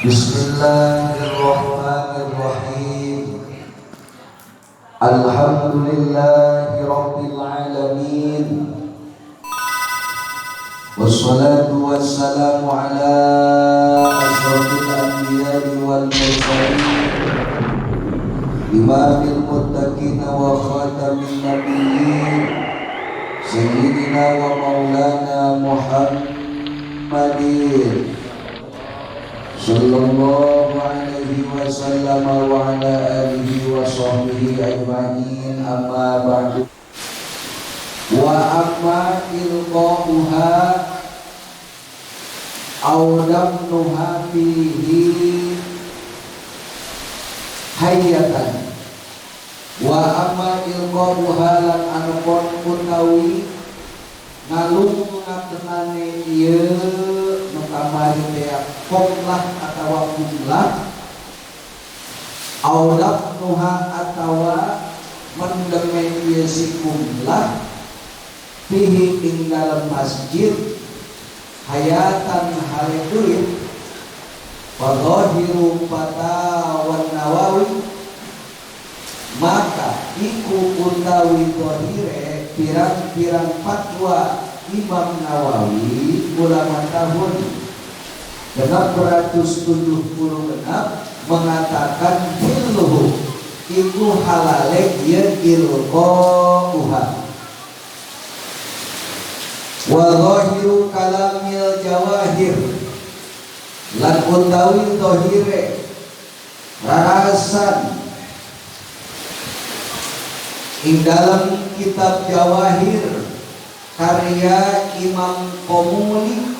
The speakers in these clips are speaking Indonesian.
Bismillahirrahmanirrahim. Alhamdulillahi rabbil alamin. Wassalatu wassalamu ala asyrafil anbiya'i wal mursalin, imamil muttaqin wa khatamin nabiyyin, sayyidina wa maulana Muhammadin sallallahu alaihi wasallam wa ala alihi wa sahbihi ajma'in. Amma ba'du. Wa amma ilqa'uha aw damnuha fihi hayyatan. Wa amma ilqa'uha lan anupun utawi ngalungkeunane ieu nu kamari teh qomlah atawa kumlah, audab nuha atawa mendeme ieu si kumlah fihi ing dalam masjid hayatan haleduit fadhahiru fatawa Nawawi, maka iku utawi dhahire pirang-pirang fatwa Imam Nawawi ulama tahun 676 mengatakan hilluhu iku halale ieu ilqa'uha. Wa dhahiru kalamil jawahir lan utawi dhahire rarasan ing dalam kitab Jawahir karya Imam Qomuli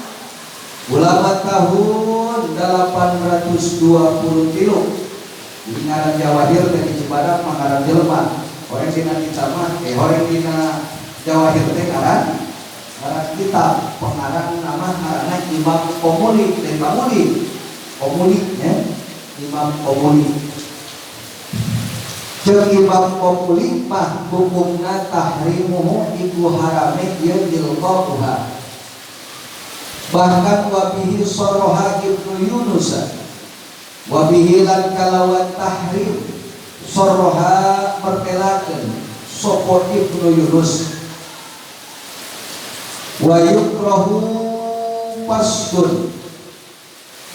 ulama tahun 823. Ini ngaran Jawahir dari Cibadak mengaran jelema. Orang dina kitab orang dina Jawahir teh ngaran kitab pengarang nama ngaranna Imam Qomuli dari Qomuli ya, Imam Qomuli. Jeung Imam Qomuli mah hukumna tahrimuhu iku harame ieu ilqa'uha. Bahkan wabihi soroha Ibnu Yunus, wabihi lan kalawan tahrim soroha pertelakeun sapa Ibnu Yunus. Wa yukrahu pasdun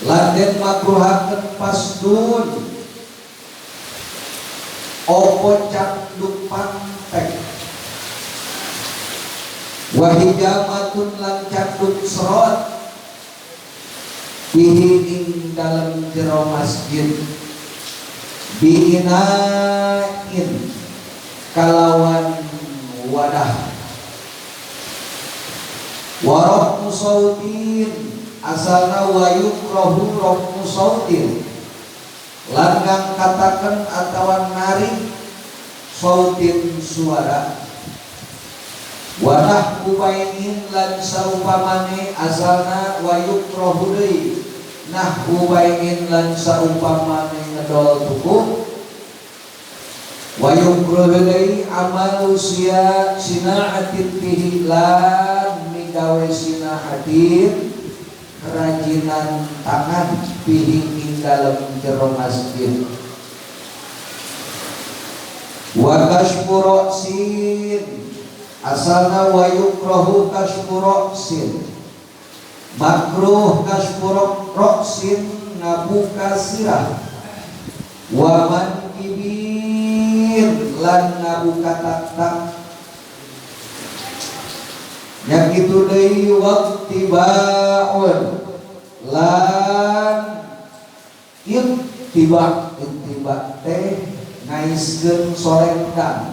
lan den makruhakeun pasdun opo canduk pantek, wahijamatun lan canduk serot bihi ing dalam jero masjid biinain kalawan wadah, warahmu sautin asalna wa yukrahu rahmu sautin lan kang katakan atawa narik sautin suara, wadah ubainin lan saupamane asalna wa yukrahu deui nah ubainin lan saupamane ngedol tuku, wa yukrahu deui amal usia sinaatin bihi lan migawe sinaatin kerajinan tangan bihi ing dalam jero masjid. Wa kashfu ra'sin asalna wa yukrahu kashfu ra'sin, makruh kashfu ra'sin ngabuka sirah, wa mankibin lan ngabuka tak-tak. Yang itu deui waqtibaun lan intiba teh ngaiskeun sorengkan,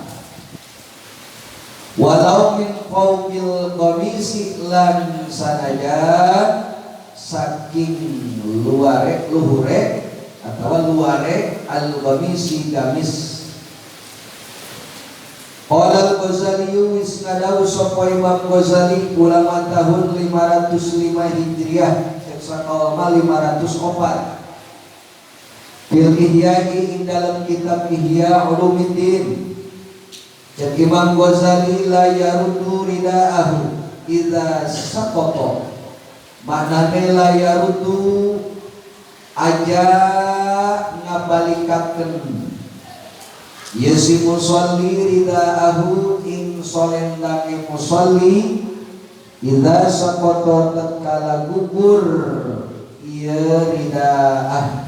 walau min qaumil qamisi lan sanajan saking luhure atau luare al-qamisi gamis. Qala al-Ghazali wis ngadau sapa Imam Ghazali ulama tahun 505 Hijriah sakalma 504 fil Ihya'i ing dalam kitab Ihya Ulumuddin. Dan Imam Ghazali la yaruddu ridaahu idza saqata, maknane la yaruddu aja ngabalikaken yesi musalli ridaahu ing solendake musalli idza saqata tatkala gugur ieu ridaah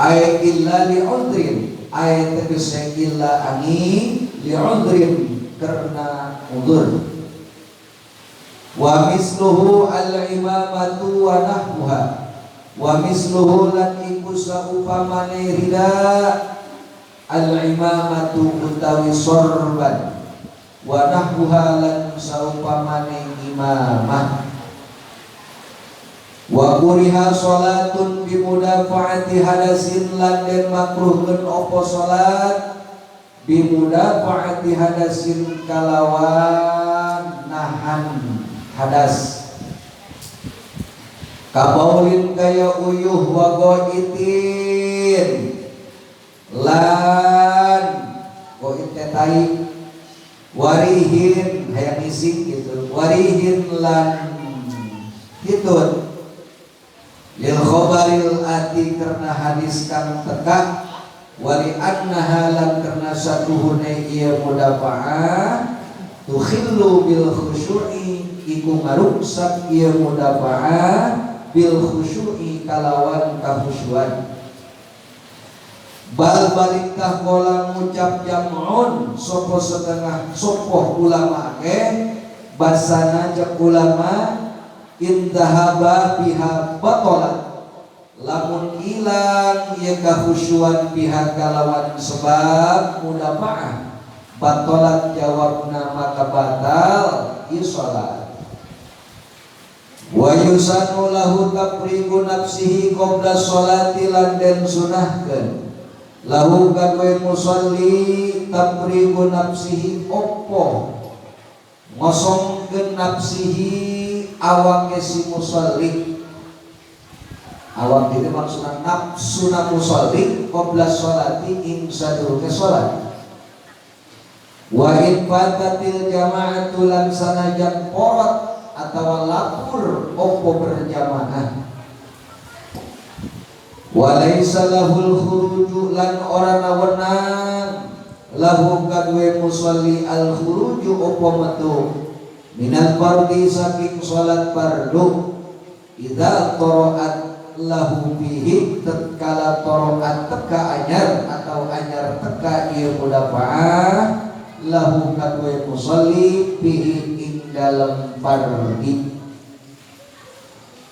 ay illa li udrin ay tegese illa ani li udrin karena udur wa misluhu al-imamatu wa nahmuha wa misluhu lan iku saupamane rida al-imamatu utawi sorban wa nahmuha lan saupamane imamah wa kuriha salatun bi mudafa'ati hadasin lan den makruhkeun apa salat bi mudafa'ati hadasin kalawan nahan hadas kabaulin kaya uyuh wa goitin lan goit tai warihin hayang isik gitu warihin lan hitun lil khobaril ati karena hadis kang teka wali annaha lan karena satuhune ieu mudafa'ah tukhillu bil khusyu'i iku ngaruksak ieu mudafa'ah bil khusyu'i kalawan kahusyuan bal baliktah kolang ngucap jam'un sopo setengah sopo ulama basana jak ulama indahaba biha batolat lamun ilang ieu kahusyuan biha kalawan sebab mudafa'ah batolat jawabna maka batal ieu salat wa yusanu lahu tafriqu nafsihi qabla sholati lan den sunahkeun lahu kadwe musalli tafriqu nafsihi oppo ngosongkeun nafsihi awake si musalli awak itu maksudna nafsuna musalli qabla sholati ing sadurunge sholat wa in fatatil jama'atu lan sanajan porot atau lapur opo berjamaah walaysa lahul khuruju lan orana wenang lahu kadwe musalli al khuruju opo metu minal fardi saking salat fardu idza toroat lahu bihi tatkala toroat teka anyar atau anyar teka ieu mudafa'ah lahu kadwe musalli bihi ing dalam fardi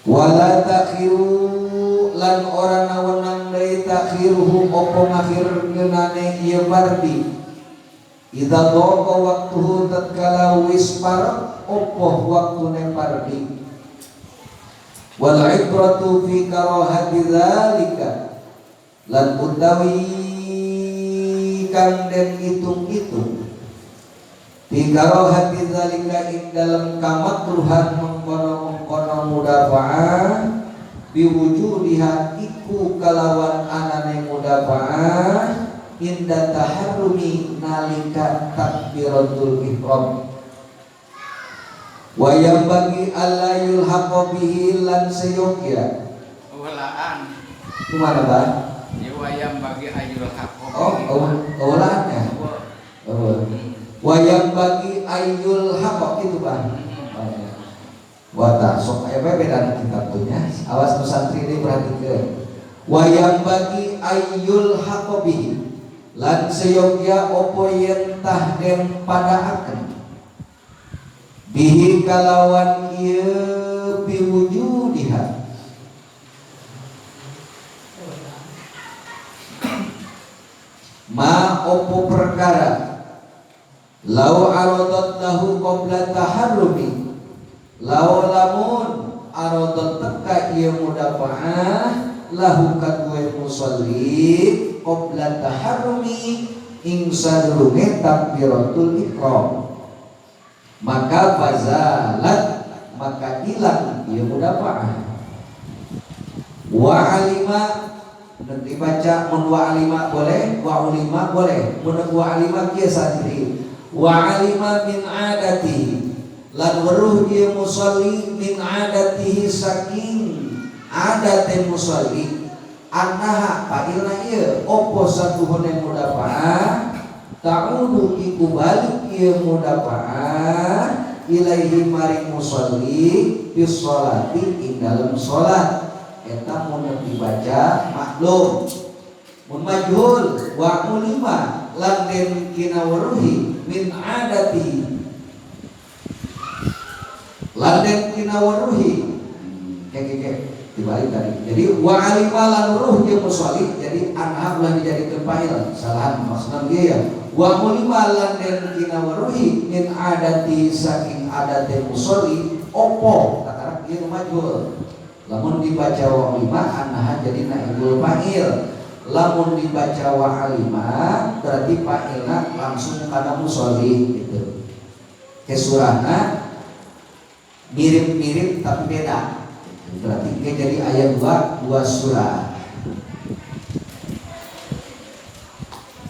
wala takhiru lan orana wenang deui takhiruhu opo ngakhirkeunane ieu fardi idza dhaqa waqtuhu tatkala wis par opo waktune fardi wal ibratu fi karahati dzalika lan utawi kang den hitung-hitung fi karahati dzalika ing dalam kamakruhan mengkono mudafa'ah biwujudiha iku kalawan anane mudafa'ah inda taharrumi nalika takbiratul ihram wa yambagi alla yulhaqa bihi lan sayukya walaan gimana Pak? Ya wa yambagi ayul haqqo walaannya wa yambagi ayul haqqo itu Pak wata sok aya beda kitab tuh nya awas pesantren ini perhatikan wa yambagi ayul haqqo bihi lan sayukya opo yen tah den padaaken bihi kalawan ieu biwujudiha ma opo perkara lau aradat lahu qabla taharrumi lau lamun aradat teka ieu mudafa'ah lahu kadwe musalli qabla taharrumi ing sadurunge takbiratul ihram maka fazalat maka hilang ieu mudafa'ah wa alima nanti baca mun wa alima boleh wa ulima boleh mun wa alima kieu sadiri wa alima min adati lan weruh ieu musalli min adatihi saking ada teh musolli annaha pailna ieu opo satuhune mudafa'ah ta'udu iku balik ieu mudafa'ah ilaihi maring musolli fi sholati ing dalem salat eta mun dibaca maklum mun majhul wa ulima lan den kinawaruhi min adatihi lan den kinawaruhi kayak dibalik tadi. Jadi wa alima lan ruh jeung musolli jadi anhab lan dijadikeun fa'il salahan maksudna ieu ya wa ulima lan den kinawaruhi min adati saking adate musolli opo kata ieu majhul lamun dibaca wa ulima anha jadi naibul fa'il lamun dibaca wa alima berarti fa'ilna langsung kana musolli gitu kesurahna mirip-mirip tapi beda berarti jadi ayat 2 surah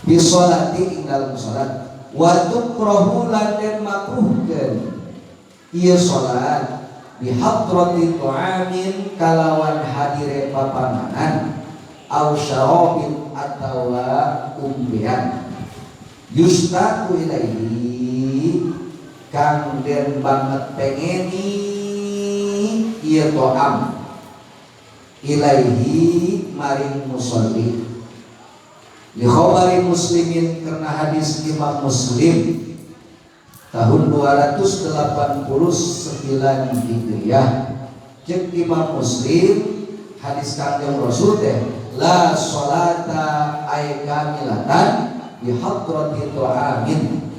bisolati ing dalam salat wa tukrahu lan den makruhkeun ieu salat bi hadrati tu'amin kalawan hadire papanganan au syarabin atawa umbian yustaqu ilaihi kang den banget pengeni ieu to'am ilaihi maring musolli li khabari muslimin karena hadis Imam Muslim tahun 289 Hijriah cek Imam Muslim hadis Kangjeng Rasul teh la sholata ay kamilatan bi hadrati tu'amin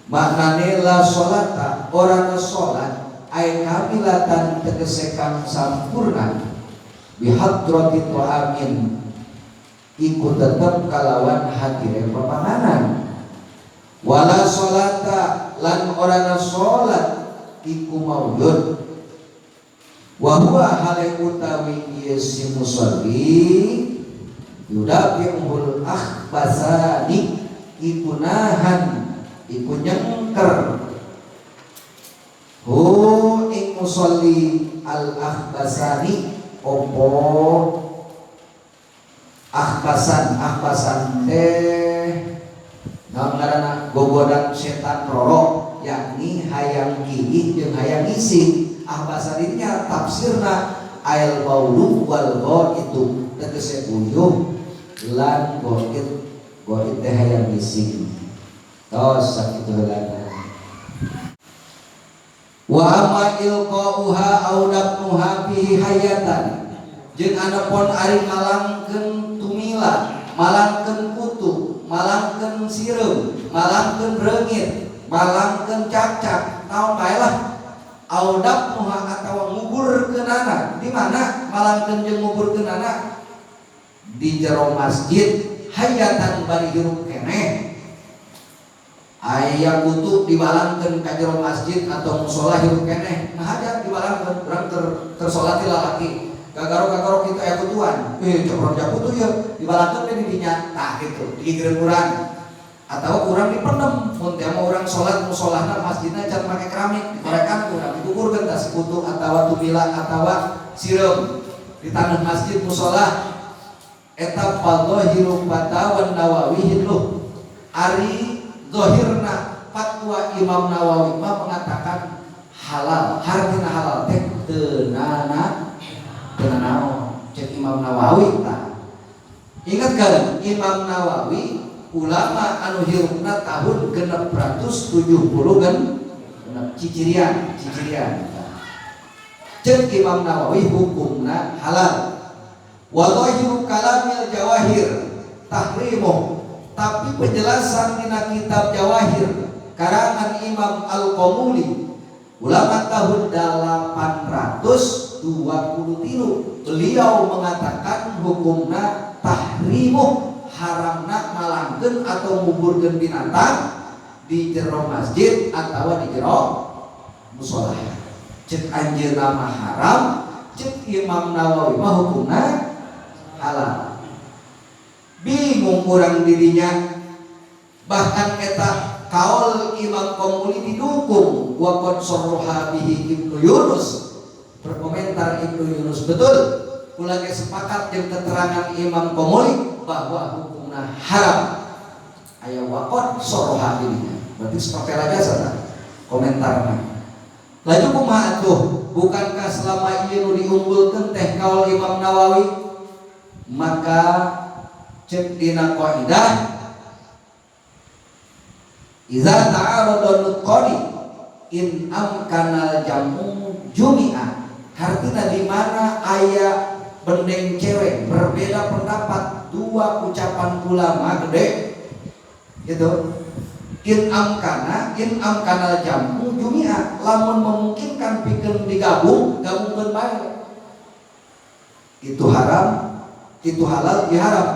maknane la sholata orang sholat ay kamilatan tegese kang sampurna bihadrati tu'amin iku tetep kalawan hadire papanganan wala sholata lan orana sholat iku maujud wa huwa hale utawi ieu si musolli yudafi'ul akhbasani iku nahan iku nyengker ing musolli al akhbasani opo akhbasan teh ngaranna gogodan setan roro yakni hayang gigih jeung hayang ngisi akhbasan ini tafsirna ail baulu wal itu tegese uyuh lan goit teh hayang ngisi tos sakitu heula wa amma ilqauha au dabnuha fihi hayatan jeung anapun ari malangkeun tumila malangkeun kutu malangkeun sireum malangkeun reungit malangkeun cacak naon bae lah au dabnuha atawa nguburkeunana di mana malangkeun jeung nguburkeunana di jero masjid hayatan bari hirup keneh aya kutu dibalangkeun ka jero masjid atau mushola hirup keneh nah ada dibalangkeun urang tersolati lalaki gagaro-gagaro kitu aya kutuan cobrong jakutu ya dibalangkeun di dinya tah gitu digireun urang atau urang dipendem mun teh urang salat musholahna masjidna can make keramik dikorekan urang dikukurkeun tah si kutu atawa tumila atawa sireum di tanah masjid mushola eta fadhahiru fatawa Nawawi hidluh ari zahirna fatwa Imam Nawawi mengatakan halal hartina halal teh teunana cek Imam Nawawi tah ingat kan Imam Nawawi ulama anu hirupna tahun 670 kan cicirian cek Imam Nawawi hukumna halal wa zahiru kalamil jawahir tahrimuh tapi penjelasan dina kitab Jawahir karangan Imam Al-Qamuli ulama tahun 823 beliau mengatakan hukumna tahrimuh haramna malangkeun atau nguburkeun binatang di jero masjid atau di jero mushola cek anjeunna mah haram cek Imam Nawawi mah hukumna halal bingung kurang dirinya bahkan eta kaul Imam Qamuli didukung wa qad sarraha bihi Ibnu Yunus berkomentar Ibnu Yunus betul kula ge sepakat jeung keterangan Imam Qomuli bahwa hukumna haram. Aya waqot soroha dirinya. Berarti seperti aja sana komentarna. Laju kumaha atuh? Bukankah selama ieu nu diunggulkeun teh kaul Imam Nawawi? Maka cek dina qaidah iza ta'arada nutqani in amkanal jamu jumi'a. Artinya di mana aya bendeng cewek berbeda pendapat dua ucapan ulama gede gitu. In amkanal jamu jumi'a, lamun memungkinkan pikeun digabung gabungkeun bae. Itu haram, itu halal, ya haram.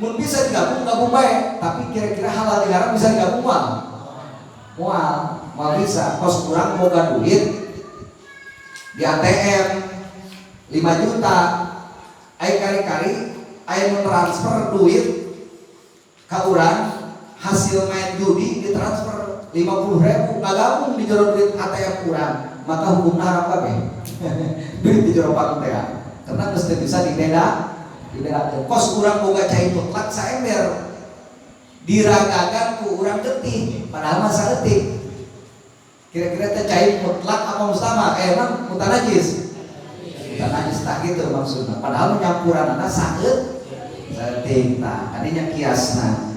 Mun bisa digabung gabung bae, tapi kira-kira halal di haram bisa digabung moal bisa. Kos kurang boga duit di ATM 5 juta, aya kari-kari aya mentransfer duit ka urang, hasil main judi ditransfer 50.000 ngagabung di jero duit ATM urang, maka hukumna haram kabeh. Duit di jero bank teh karena geus teu bisa dibedakeun. Kos urang boga cai mutlak saember diragakan ku urang getih padahal masa etik. Kira-kira teh cai mutlak apa mustama? Emang mutanajis. Mutanajis tak gitu maksudnya. Padahal menyampuranana saeutik tah kadinya kiasna.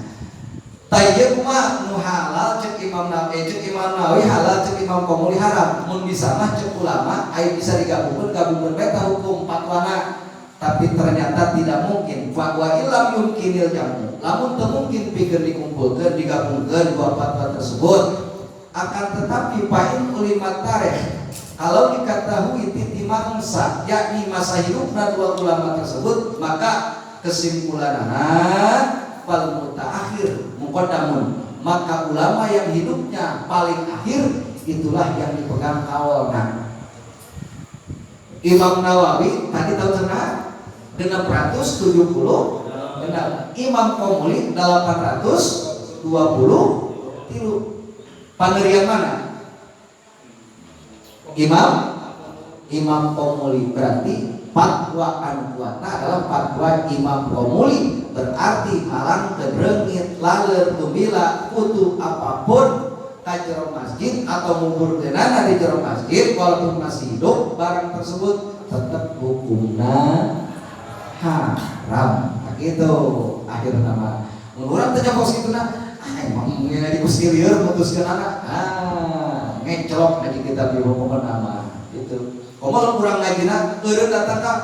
Tayeu kumaha nu halal cek Imam Nawawi halal cek Imam Qomuli haram. Mun bisa mah cek ulama aya bisa digabungkeun bae tah hukum fatwana. Tapi ternyata tidak mungkin. Fa wa illam yumkinil jamu. Lamun teu mungkin pikeun dikumpulkeun digabungkeun dua fatwa tersebut. Akan tetapi pain ulimat tarikh, kalau diketahui titi mangsa yakni masa hidupna dua ulama tersebut, maka kesimpulanana fal mutaakhir muqaddamun, maka ulama yang hidupnya paling akhir itulah yang dipegang kaulna. Imam Nawawi tadi tahun cenah 670 benar. Imam Qomuli 823. Panerian mana? Imam Qomuli. Berarti fatwa anu kuatna adalah fatwa Imam Qomuli. Berarti halang kedrengit laler tumila kutu apapun ka jero masjid atau mungkurkeunana di jero masjid walaupun masih hidup barang tersebut tetap hukumna haram. Gitu akhirnya mah mun urang teh nyokos kituna emang ngeuna di Gusti lieur mutuskeun anak ngecolok ngaji kitab di hukuman nama itu. Komo urang ngajina eureun datang ka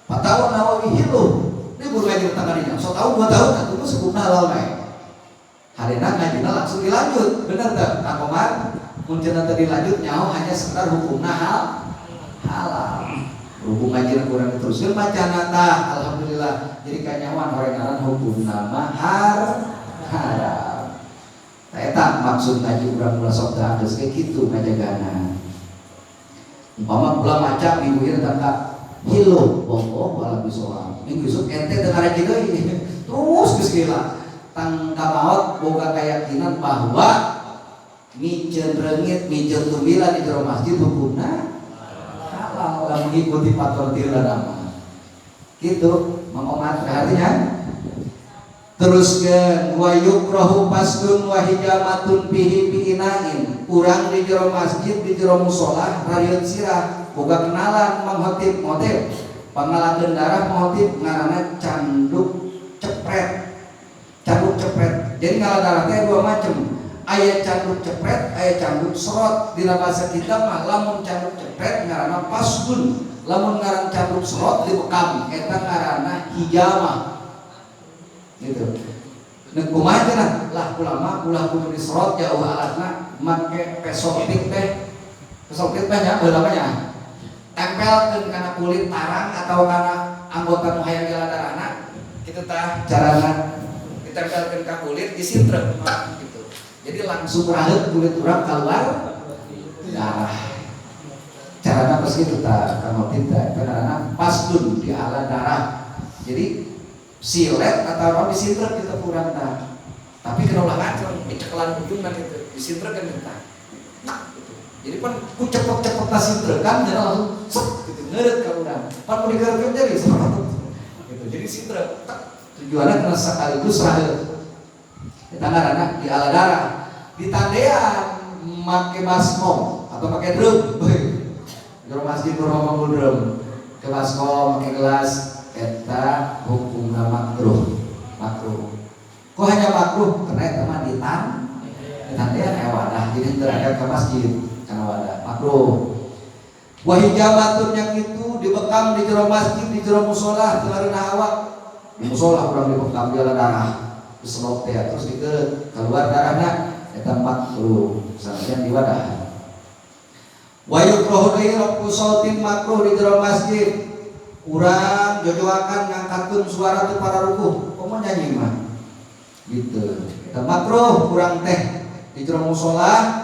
Fatwa Nawawi hiluh. Ini guru ngaji datang kadinya. So tahu 2 tahun atuh mah hukumna halal bae. Harina ngajina langsung dilanjut. Bener teh? Kang Komar mun cenah teh dilanjut nyaho hanya sekedar hukumna halal. Hukum ngajina kurang diteruskeun macana tah alhamdulillah jadi kanyawan horengaran hukumna mah haram. Eta maksud ngaji urang ulah sok teh geus kitu ngajagana. Umpama ulah maca minggu ieu tangka hiluh bohong wala bisoa. Minggu esuk ente teu ngareji deui. Terus geus gila. Tang kamaot boga keyakinan bahwa miceun reungit, miceun tumbilan di jero masjid hukumna halal lamun mengikuti fatwa tirana. Gitu, mengomat artinya. Teruskeun wa yukrahu pasdun wa hijamatun bihi biinain. Urang di jero masjid di jero mushola rayeuan sirah boga kenalan Mang Hotib motif pangalakeun darah motif ngaranna canduk cepret. Canduk cepret. Jadi ngalah darah teh dua macam. Aya canduk cepret, aya canduk serot. Dina bahasa kita mah lamun canduk cepret ngaranna pasdun. Lamun ngaran canduk serot dibekam eta ngaranna hijamah. Gitu. Nek kumaha cenah lah ulama ulah kudu diserot jauh alatna make pesoptik teh. Pesoptik teh nya heula nya. Tempelkeun kana kulit tarang atau kana anggota nu hayang jaladarana. Kitu tah carana ditempelkeun ka kulit disintrek tak gitu. Jadi langsung raheut kulit urang keluar darah. Carana geus kitu tah kana tinta carana pasdun di ala darah. Jadi silet atau disintrek kita kurang tah. Tapi kena ulah ngacor, dicekelan ujungna gitu. Disintrek kan kita. Nah, gitu. Jadi kan ku cepet-cepet sintrekan dan langsung set gitu. ngeureut ka urang. Pan mun digeurkeun jadi gitu. Jadi sidra tujuanna kana sekaligus raheut. Eta ngaranna di aladara. Di tandean make baskom atau make drum. Jero masjid ngomong drum. Ke baskom make gelas eta hukumna makruh. Kok hanya makruh karena eta mah ditandean wadah jadi terangkat ke masjid karena wadah makruh. Wa hijabatun yang itu dibekam di jero masjid di jero musola telareuna awak. Di musola urang dibekam di darah. Diselop teh terus dikeut keluar darahna eta makruh sanajan di wadah. Wa yukrahu rafu sautin makruh di jero masjid. Urang jojoakan ngangkatkeun suara teu para rukuh. Komo nyanyi mah. Gitu. Eta makruh urang teh di jero musola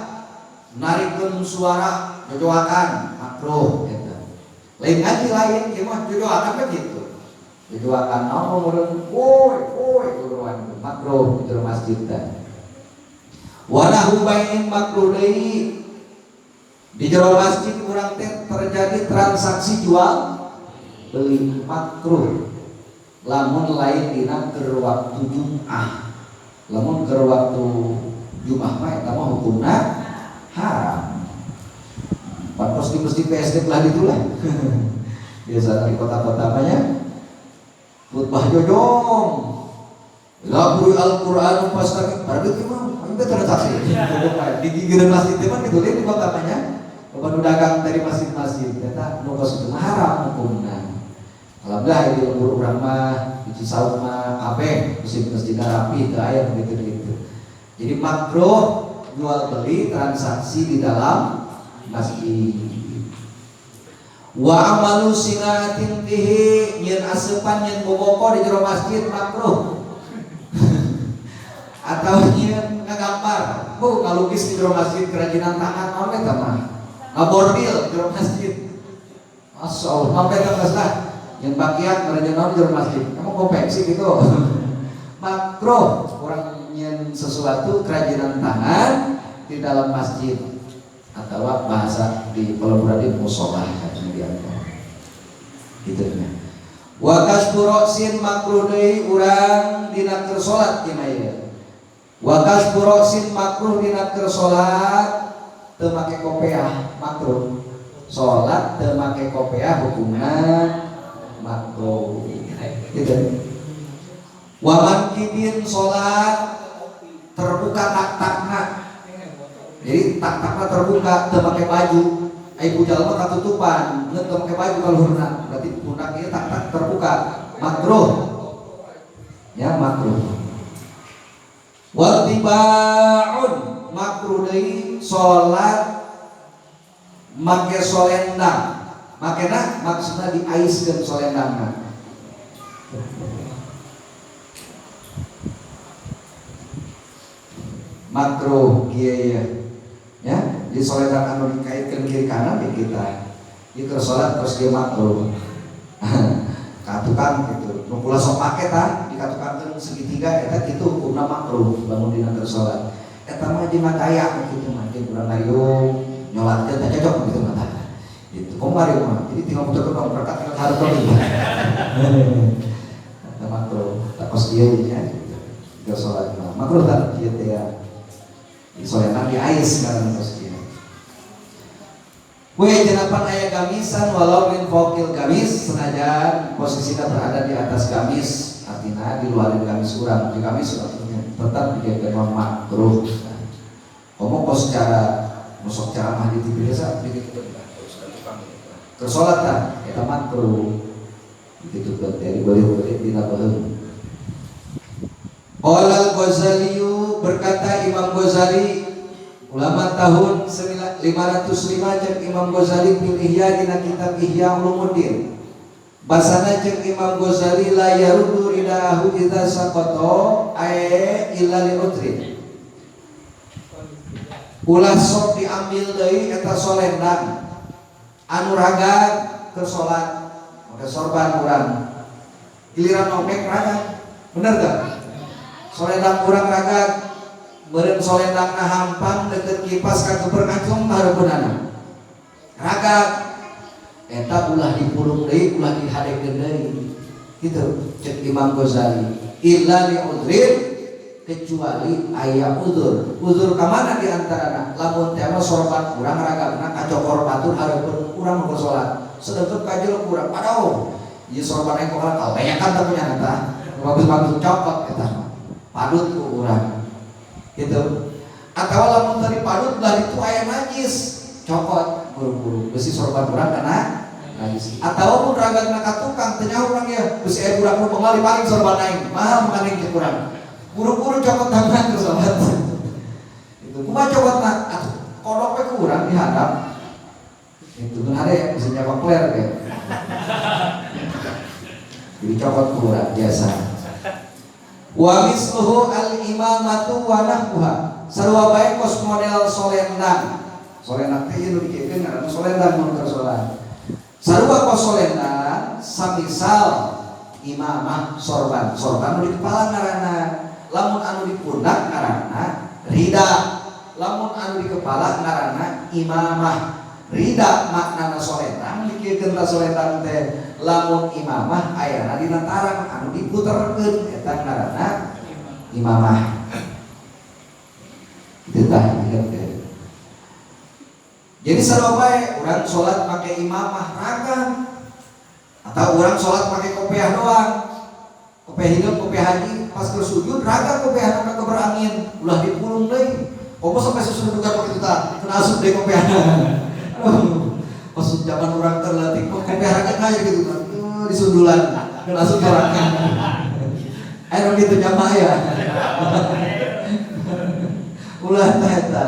narikeun suara jojoakan makruh eta. Lain ngaji lain ieu mah jojoakan begitu. Jojoakan naon meureun woi uruan makruh di jero masjid teh. Wa nahu bainin makruh deui. Di jero masjid urang teh terjadi transaksi jual beli makruh. Lamun lain dina keur waktu Jumat. Lamun keur waktu Jumat mah eta mah hukumna haram. Pantos di masjid PSD lah ditulah. Biasa di kota-kota mah ya. Khutbah jojong. La quri al-Qur'an pastami. Ada ki mah ente transaksi. Di masjid teh mah ditulis di kota mah ya. Kepada dagang dari masjid-masjid eta nu kos itu haram hukumna. Alhamdulillah di lembur urang mah di Cisauk mah kabeh masjid rapi teu aya begitu. Jadi makruh jual beli transaksi di dalam masjid. Wa amalu sinatin bihi nyeun aseupan nyeun boboko di jero masjid makruh. Atau nyeun ngagambar, ngalukis di jero masjid kerajinan tangan naon eta mah. Ngabordil di jero masjid. Masyaallah, sampai ka kasah yang bagian merencanakan di masjid, kamu konveksi gitu. Makruh orang nyen sesuatu kerajinan tangan di dalam masjid atau bahasa di peleburan di musola gitu nya. Wa kasbu ra'sin makruh deui urang dina keur salat dina ieu. Wa kasbu ra'sin makruh dina keur salat teu make kopiah makruh. Salat teu make kopiah hukumna makruh gitu. Waman kibin sholat terbuka tak-takna, jadi tak-takna terbuka teu make baju. Ibu jalma katutupan ngeun teu make baju kaluhurna berarti pundak ieu tak-tak terbuka makruh ya makruh. Wattibaun makruh deui sholat make solendang. Makanya maksudnya diaiskeun solendangna. Makruh kieu ya. Di solendang anu dikaitkeun kiri kanan di kita. Di keur salat terus dia makruh. Katukang gitu. Nu kula sok make tah dikatukangkeun segitiga eta kitu hukumna makruh lamun dina keur salat. Eta mah jimat aya kitu mah jeung urang dayung nyolat teh cocok gitu mah. Itu kemarin mah jadi tinggal muter dong berkat tinggal harus gitu. Makruh tak kos dia ya gitu sholat makruh tak dia teh ya sholat di ais karena kos dia. Kue jenapan ayat gamisan walau min fokil gamis senajan posisinya berada di atas gamis artinya di luar gamis urang di gamis artinya tetap dijadikan makruh. Ngomong kos secara musok ceramah di TV biasa begitu. Tersolat kan, kita makruh gitu kan, dari boleh tidak boleh. Qala al-Ghazali berkata Imam Ghazali ulama tahun 505 jeung Imam Ghazali fil Ihya dina kitab Ihya Ulumuddin. Basana jeung Imam Ghazali la yarudu ridahu idza saqata ay illa li utri. Ulah sok diambil deui eta solendang anu ragad keur salat maka sorban urang giliran nongek ragad bener gak? Solendang urang ragad meureun solendangna hampang deukeut kipas ka keber kacung hareupeunana ragad eta eta ulah dipulung deui ulah dihadegkeun deui gitu cek Imam Ghazali illa li udrin kecuali aya uzur ka mana di antarana lamun teh mah sorban urang ragana kacokor batur hareupeun urang nu salat sedeukeut kajel urang aduh ieu sorban aing kok kabanyakan teh punya eta bagus-bagus cokot eta padut ku urang gitu atawa lamun tadi padut belah itu aya najis cokot buru-buru besi sorban urang kana najis atawa mun ragana ka tukang teh nyaho urang ya besi aya urang nu pengali paling sorban aing mahal mangane cek urang buru-buru cokot tangan ke salat itu kumaha cokotna atuh kodok we kurang dihadap itu kan ada yang bisa nyawa clear ya jadi cokot kurang biasa wa misluhu al imamatu wa nahwa sarua bae kos model solendang teh ieu dikeun ngaranna solendang mun keur salat sarua kos solendang samisal imamah sorban nu di kepala ngaranna lamun anu di pundak ngaranna rida lamun anu di kepala ngaranna imamah rida maknana solendang dikieun ta solendang teh lamun imamah ayana dina tarang anu diputerkeun eta ngaranna imamah itu tah jadi sarua bae urang salat make imamah ragam atau urang salat make kopiah doang kopiah hidup kopiah haji pas ke sujud raga kopiah anak ke berangin ulah dipulung deui komo sampai susudukan begitu tah kena asup deui kopiah pas zaman urang teh leutik kopiah raga kaya gitu kan disundulan kena asup orang aya gitu jamaah ya ulah tah eta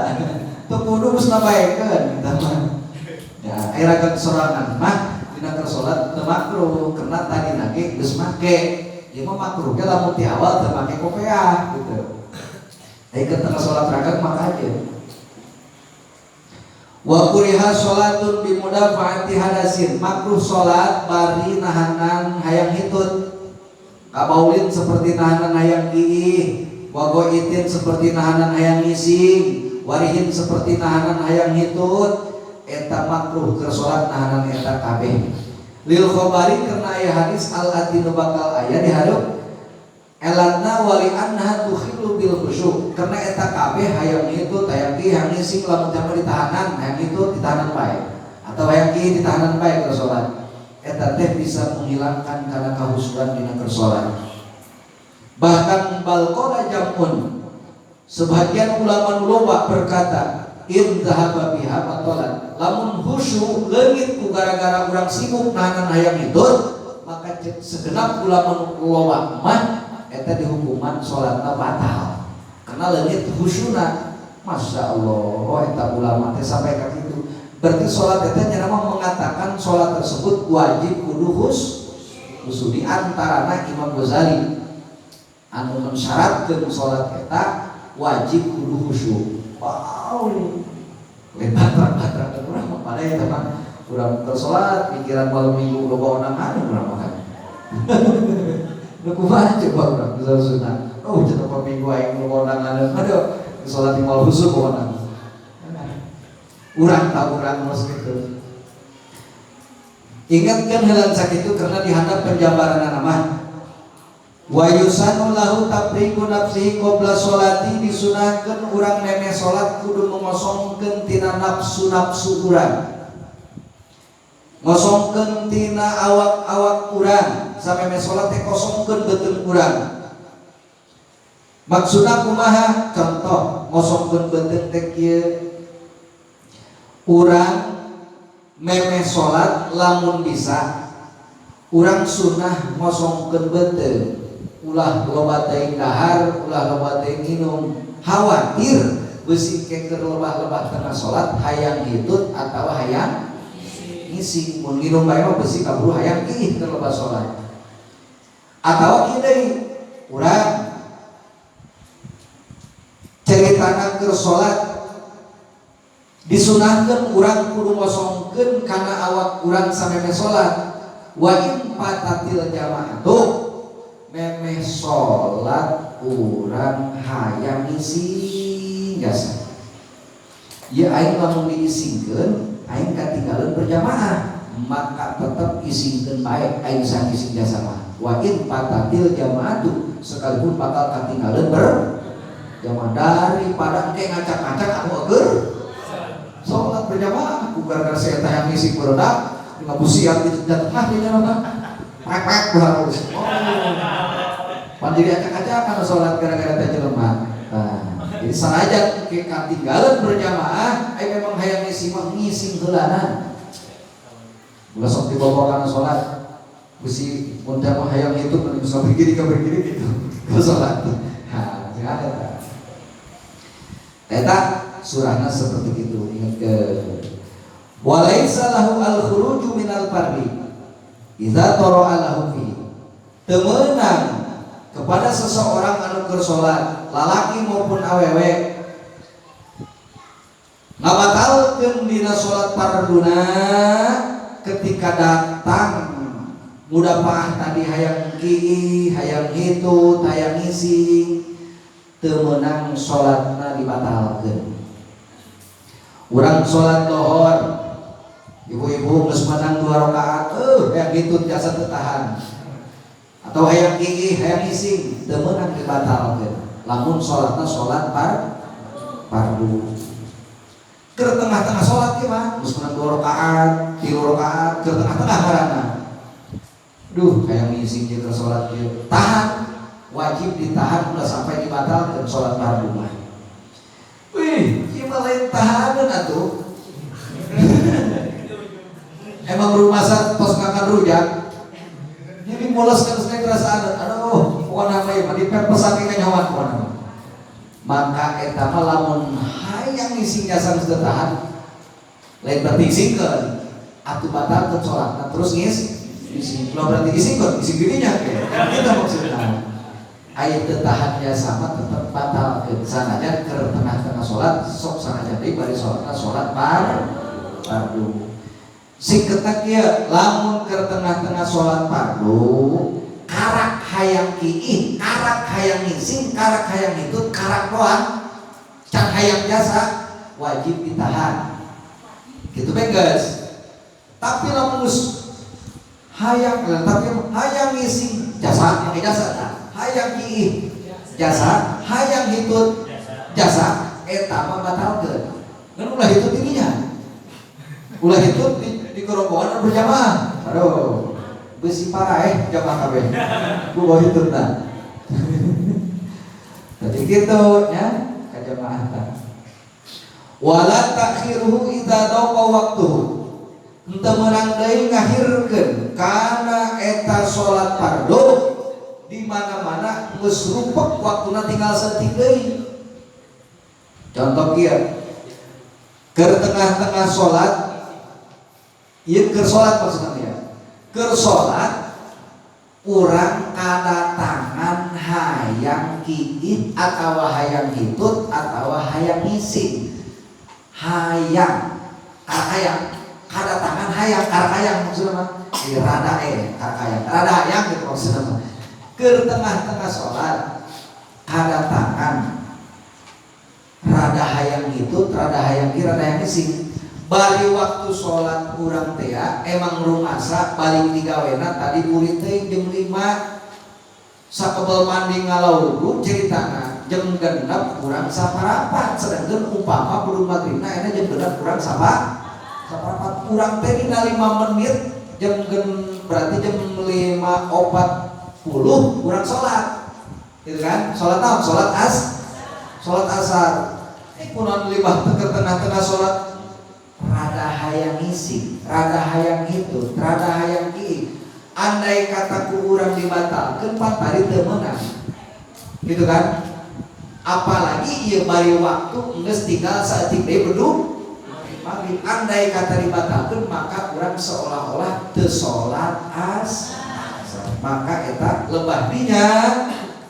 teu kudu geus nabaekeun eta mah ya aya raga sorangan mah dina keur salat teu makruh karena tadi nage geus make ieu mah makruhnya lamun ti awal teu make kopiah gitu. Ai keur tengah salat rakaat maka aja. Wa kuriha salatun bi mudafaati hadasin makruh salat bari nahanan hayang hitut. Kabaulin seperti nahanan hayang giih, wa goitin seperti nahanan hayang ngising, warihin seperti nahanan hayang hitut. Eta makruh keur salat nahanan eta kabeh. Lil khobari karena aya hadis al atinu bakal aya diharup elatna wali anha tukhilu bil khusyuk karena eta kabeh hayang itu hayang ngising lamun jaman ditahanan hayang itu ditahanan bae atau hayang ditahanan bae keur salat eta teh bisa menghilangkan kana kahusuan dina keur salat bahkan balqona jamun sebagian ulama loba berkata in zahaba biha batalan lamun khusyuk leungit ku gara-gara urang sibuk nahanan hayang hitut maka segenap ulama loba mah eta dihukuman salatna batal karena leungit khusyuna masyaallah eta ulama teh sampai ka kitu berarti salat eta nya mengatakan salat tersebut wajib kudu khusyuk di antarana Imam Ghazali anu mensyaratkeun salat eta wajib kudu khusyuk. Wow, lebat-lebat kurang pada ya teman kurang tersolat pikiran malam minggu loba onang anu kurang makan lu kumaha coba kurang bisa sunat oh cenah pa minggu aing loba onang anu aduh salat di malam husuk onang urang tak urang mos kitu ingatkan heula sakitu karena dihadap penjabaran nama wa yusanu lahu tabriku nafsihi qabla sholati disunahkeun urang memeh salat kudu mengosongkeun tina nafsu urang ngosongkeun tina awak-awak urang samemeh salat teh kosongkeun beuteung urang maksudna kumaha contoh ngosongkeun beuteung teh kieu urang memeh salat lamun bisa urang sunah ngosongkeun beuteung ulah loba teuing dahar ulah loba teuing minum khawatir beusi keker lebah-lebah tengah salat hayang hitut atawa hayang ngisi mun nginum bae mah beusi kaburu hayang ih keur lebah salat atawa kieu deui urang ceritana keur salat disunahkeun urang kudu ngosongkeun kana awak urang samemeh salat wa in patatil jamaah memeh sholat urang hayang ngisi jasa ya aing lamun diisingkeun aing katinggalan berjamaah maka tetap isingkeun bae aing sangising jasa mah. Wa in patatil jamaatu sekalipun bakal katinggalan berjamaah daripada engke ngacak-ngacak anu keur salat berjamaah ku gara-gara saya tayang ngisi berenang ngabusian di tengah di mana pek harus pan jadi acak-acak anu salat gara-gara teh jelema. Jadi sanajan ke katinggalan berjamaah ai memang hayang ngisi mah ngising heulanan. Ulah sok dibawa kana salat besi muntah mah hayang itu mending sok begini gitu ke salat. Nah, ada eta surahna seperti itu. Ingat ke walaisa lahu al-khuruju minal fardi idza tara'a lahu fi temenang kepada seseorang anu keur salat lalaki maupun awewe ngabatalkeun dina salat farduna ketika datang mudapaah tadi hayang kieu hayang itu hayang ngisi teu meunang salatna dibatalkeun. Urang salat lohor ibu-ibu geus menang 2 rakaat hayang gitu jasa teu tahan atau hayang kieu hayang ngising teu meunang dibatalkeun lamun salatna salat fardu. Keur tengah-tengah salat ieu mah geus menang 2 rakaat 3 rakaat keur tengah-tengah ngaranna duh hayang ngising jeung keur salat ieu tahan wajib ditahan udah sampai dibatalkeun salat fardu mah. Wih, ieu mah lain tahanan atuh. Emang rumah sak tos ngangkat rujak. Jadi mules kan sekali kerasaan. Aduh, pokona mah ieu dipepes saking nyawan pokona. Maka eta mah lamun hayang ngising jasa geus tahan lain berarti isingkeun atuh batalkeun salatna terus ngisi. Kalau berarti isingkeun ising dirinya kita maksudna. Aya teu tahan jasa mah tetep batalkeun sanajan keur tengah-tengah salat sok sanajan deui bari salatna salat fardu. Singketak ieu lamun keur tengah-tengah salat fardu karak hayang kiih karak hayang ngising karak hayang hitut karak doang can hayang jasa wajib ditahan gitu beges. Tapi lamun hayang ngising jasa hayang kiih jasa hayang hitut jasa eta mah batalkeun. Ngan ulah hitut dirinya ulah hitut di kerongkongan berjamaah. Aduh, besi parah jamaah kabeh. Ku bawa hitutna. Jadi gitu ya, ka jamaah ta. Wala takhiruhu idza daqa waqtuhu. Henteu meunang deui ngahirkeun kana eta salat fardu di mana-mana geus rupek waktuna tinggal saeutik deui. Contoh kieu. Keur tengah-tengah salat ieu keur salat maksudna keur salat urang kadatangan hayang kiit atawa hayang hitut atawa hayang ngising hayang kadatangan hayang hayang maksudna mah rada hayang gitu maksudna mah keur tengah-tengah salat kadatangan rada hayang hitut rada hayang ki rada hayang ngising bari waktu sholat kurang teh emang rumasa balik digawena tadi kulit teh jam 5 sakebel mandi ngalaurug ceritana jam 6 kurang saparapat sedangkan umpama kudu maghribna eta jam 6 kurang saparapat kurang teh dina 5 menit jam berarti jam 5.40 kurang sholat gitu kan sholat naon sholat asar kunaon libah teu tengah-tengah sholat rada hayang ngisi, rada hayang hitut, rada hayang kieu. Andai kata ku urang dibatalkeun pantari teu meunang. Gitu kan? Apalagi ieu bari waktu geus tinggal saeutik deui bedug maghrib. Andai kata dibatalkeun maka urang seolah-olah teu salat asar. Maka eta lebah dinya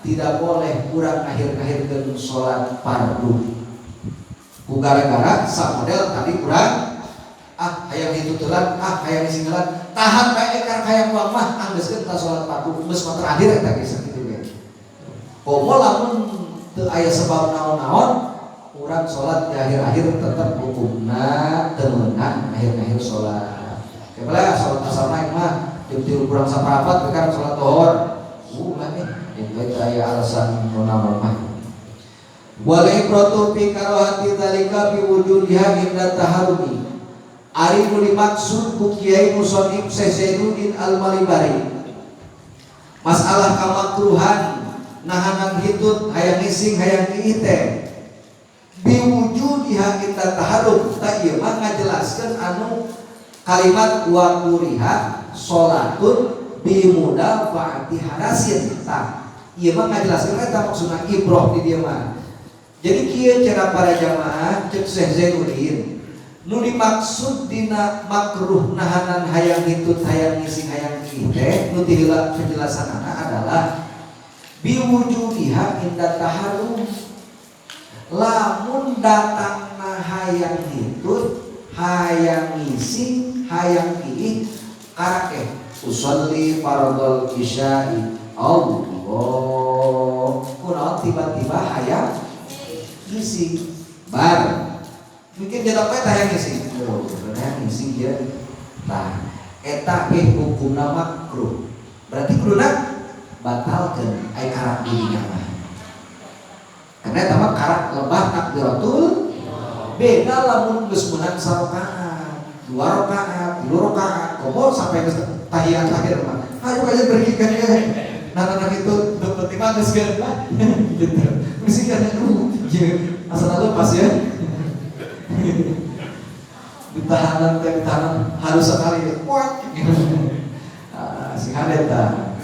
tidak boleh urang akhir-akhirkeun salat fardu. Ku gara-gara samodel tadi kurang hayang hitutulan hayang isinggelan tahan bae karek hayang uang mah anggeuskeun ka salat fardu geus mah terakhir eta geus kitu ge. Komo lamun teu aya sebab naon-naon urang salat di akhir-akhir tetep hukumna teu meunang akhir-akhir salat. Kepala sholat asar naik mah jam 3 kurang seperempat kan sholat zuhur. Nih itu aya alasan nona mah. Wal ibratu fi karahati dzalika bi wujudiha inda taharumi. Ari nu dimaksud ku Kiai Musonib Sesainuddin Al-Malibari. Masalah kamakruhan nahanan hitut hayang ngising hayang kiite. Biwujudiha kita taharum tak ieu mah ngajelaskeun anu kalimat wa kuriha salatun bimudafaati hadasin. Tah ieu mah ngajelaskeun eta maksudna ibroh di dieu mah. Jadi kieu cara para jamaah cek Syekh Zainuddin nu dimaksud dina makruh nahanan hayang hitut hayang ngising hayang kiite nu ti heula penjelasanana adalah biwujudiha inda taharum. Lamun datangna hayang hitut hayang ngising hayang kiih karake usolli fardhol isya'i Allah kunaon tiba-tiba hayang ngising bar mungkin jadok teh hayang ngising hayang ngising ya tah eta ge hukumna makruh berarti kuduna batalkeun ai karak dirinya mah karena eta mah karak lebah takbiratul beda lamun geus meunang sarakaat 2 rakaat 3 rakaat komo sampai geus tahiyat akhir mah ayo kajian pergi ka dieu nah itu dokter timah geus geus gitu mesti kan ieu asal lepas ya ditahanan harus sekali kuat si hadeta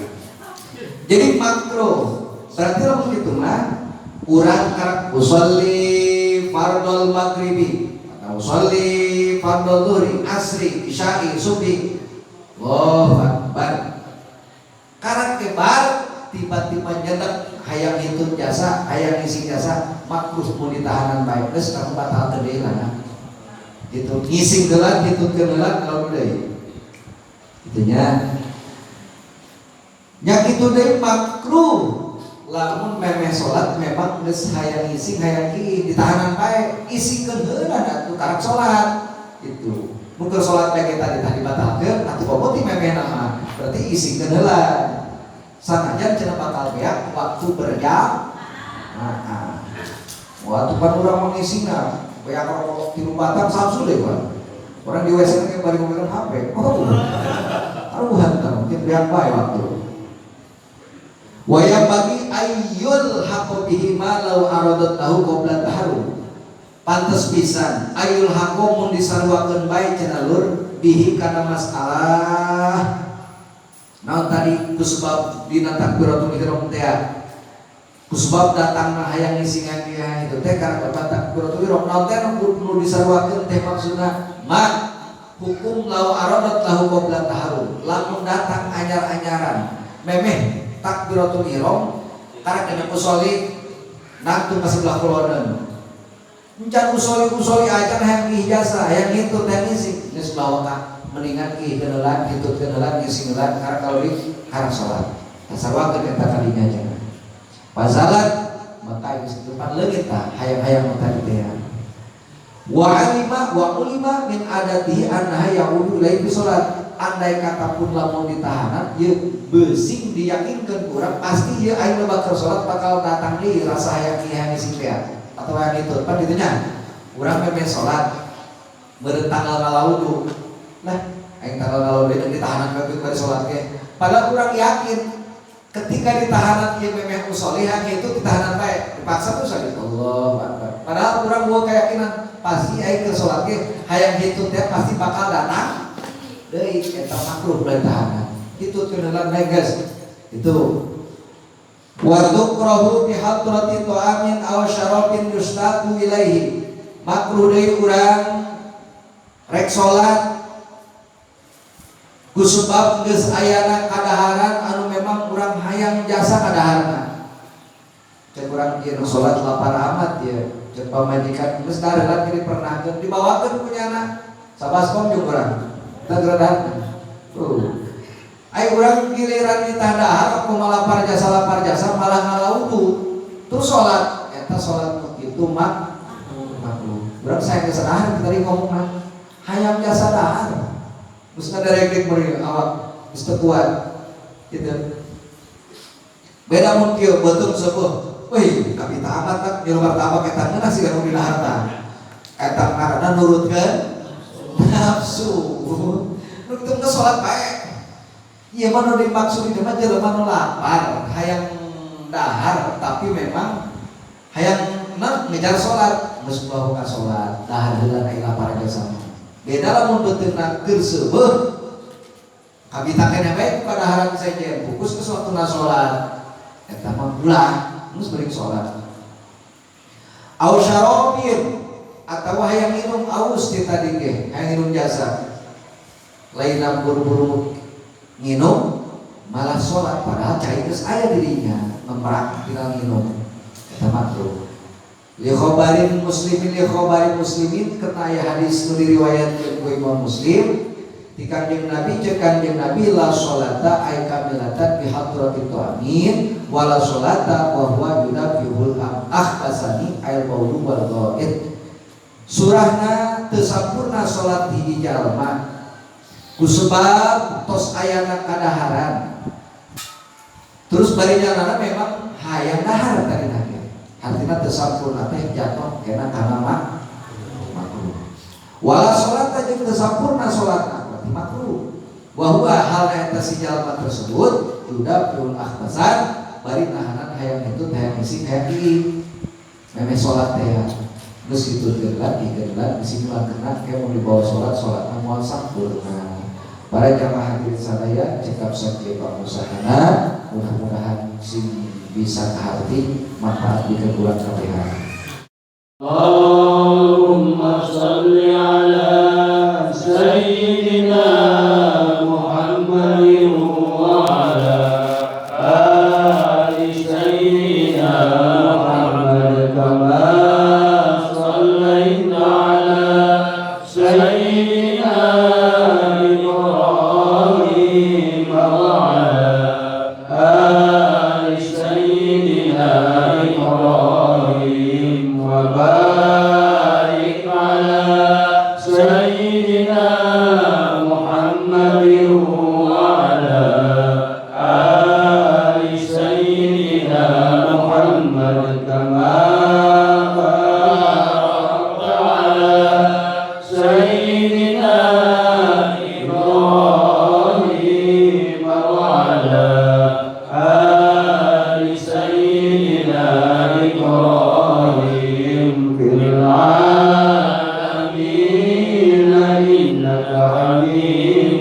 jadi makruh berarti lamun kitu mah urang karak usolli fardhol maghribi atau usolli fardhol zuhri asri isya'i subhi Allahu akbar karak kebar tiba-tiba nyedak hayang hitut jasa hayang ngisi jasa makruh mun ditahanan bae geus kamu batal teu deui lah gitu ngising geulak hitut geulak kalau deui itunya nya kitu deui makruh lamun memeh salat memang geus hayang ngising hayang kieu ditahanan bae isikeun heula atuh karak salat gitu mun keur salat bae tadi batalkeun atuh bobo ti memehna mah berarti isikeun heula sanajan cenah bakal beak waktu berjam waktu kan urang mengisingna beak rokok 3 batang samsul deui kan orang di WC ge bari megang HP aruhan tah mungkin beak bae waktu wa yang bagi ayyul haqqi ma law aradat lahu qabla taharum pantes pisan ayyul haqqi mun disarwakeun bae cenah lur bihi kana masalah naon tadi kusbab dina takbiratul ihram teh kusbab datangna hayang ngisingan dia itu teh karena takbiratul ihram naon teh nu disarwakeun teh maksudna ma hukum law aradat lahu qabla taharum lamun datang anyar-anyaran memeh takbiratul ihram karena kena usolli nangtung ka sebelah kuloneun encan usolli acan hayang ijazah hayang hitut hayang ngisi geus bawa mendingan ki kenelan hitut kenelan ngisi kenelan karena kalau di karena salat tasarwakeun eta kadinya jangan pasalat maka geus depan leungit tah hayang-hayang tadi teh wa alima wa ulima min adatihi annaha ya'udu ilaihi bi salat andai kata pun lamun ditahanan ieu beusing diyakinkeun urang pasti ieu ayeuna bakal salat bakal datang deui rasa hayang kieu ngisi teh atau hayang itu pan ditu nya urang memeh salat beureun tanggal ngalawudu nah aing tanggal ngalawudu ditahanan kabeh bari salat ge padahal urang yakin ketika ditahanan ieu memeh usolli hayang itu ditahanan bae dipaksa tuh sakit Allahu akbar padahal urang boga keyakinan pasti aing ke salat ge hayang hitut teh pasti bakal datang deui eta makruh bari tahanan itu kenalan bae guys itu wa tukrahu bi hadrati ta'amin aw syarabin yustaqu ilaihi makruh deui urang rek salat ku sebab geus ayana kadaharan anu memang urang hayang jasa kadaharna cek urang ieu salat lapar amat ya cek pamajikan geus darelat kiri pernahkeun dibawakeun ku nyana sabaskom jeung urang degradasi. Ayo urang giliran ditandahar aku lapar jasa malah ngalaudu. Terus salat eta salat itu makruh. Urang saya geus sadahar tadi ngomongna hayang jasa dahar. Terus ngedirect meureun awak geus teu kuat. Gitu. Beda mun kieu beuteung sepuh. Wih, kapita amat tak nyeul martabak eta ngeunah siga nu dina harta. Eta karena nurutkeun nafsu. Nu kitu teh salat bae. Ieu mah nu dimaksud di mah jelema nu lapar, hayang dahar tapi memang hayang ngejar salat, geus bawa ka salat, dahar heula ai lapar ge sama. Beda lamun beuteungna keur seueuh. Kabita keneh bae ku kadaharan sejen, fokus ke waktuna salat. Eta mah ulah geus beuring salat. Au syarabin atawa hayang minum aus ti tadi ge, hayang minum jasa. Lainna buru-buru nginum malah salat padahal cai geus aya dirinya, memerak tinggal nginum. Eta makruh. Li khabarin muslimin kena aya hadis nu diriwayatkeun ku Imam Muslim ti Kanjeng Nabi cek Kanjeng Nabi la sholata ay kamilatan bi hadratit amin wala sholata wa huwa yudabihul akhbasani ayal baulu wal ghaid. Surahna teu sampurna salat hiji jalma kusebab tos ayana kadaharan. Terus bari jalanana memang hayang dahar tadi nage. Artinya teu sampurna teh jatuh kena kana makruh. Wala salat jeung teu sampurna salatna berarti makruh. Wa huwa hal eta si jalma tersebut yudabul akhbasan bari nahanan hayang itu hayang isi hayang ieu. Memeh salat teh geus kitu geulad bismillah kena ke mau dibawa salat moal sampurna. Para jamaah hadirin sadaya cekap sakieu pangusahana mudah-mudahan sing bisa kahati manfaat di kebulan kabehan. Allahumma salli ala sayyidina Muhammadin wa ala ali sayyidina Muhammad kama sallaita ala sayyidina Ibrahim wa ala ali sayyidina Ibrahim wa barik ala sayyidina Muhammadin wa ala ali sayyidina Muhammad kama barakta ala sayyidina Ibrahim wa ala ali sayyidina Ibrahim fil alamin innaka hamidun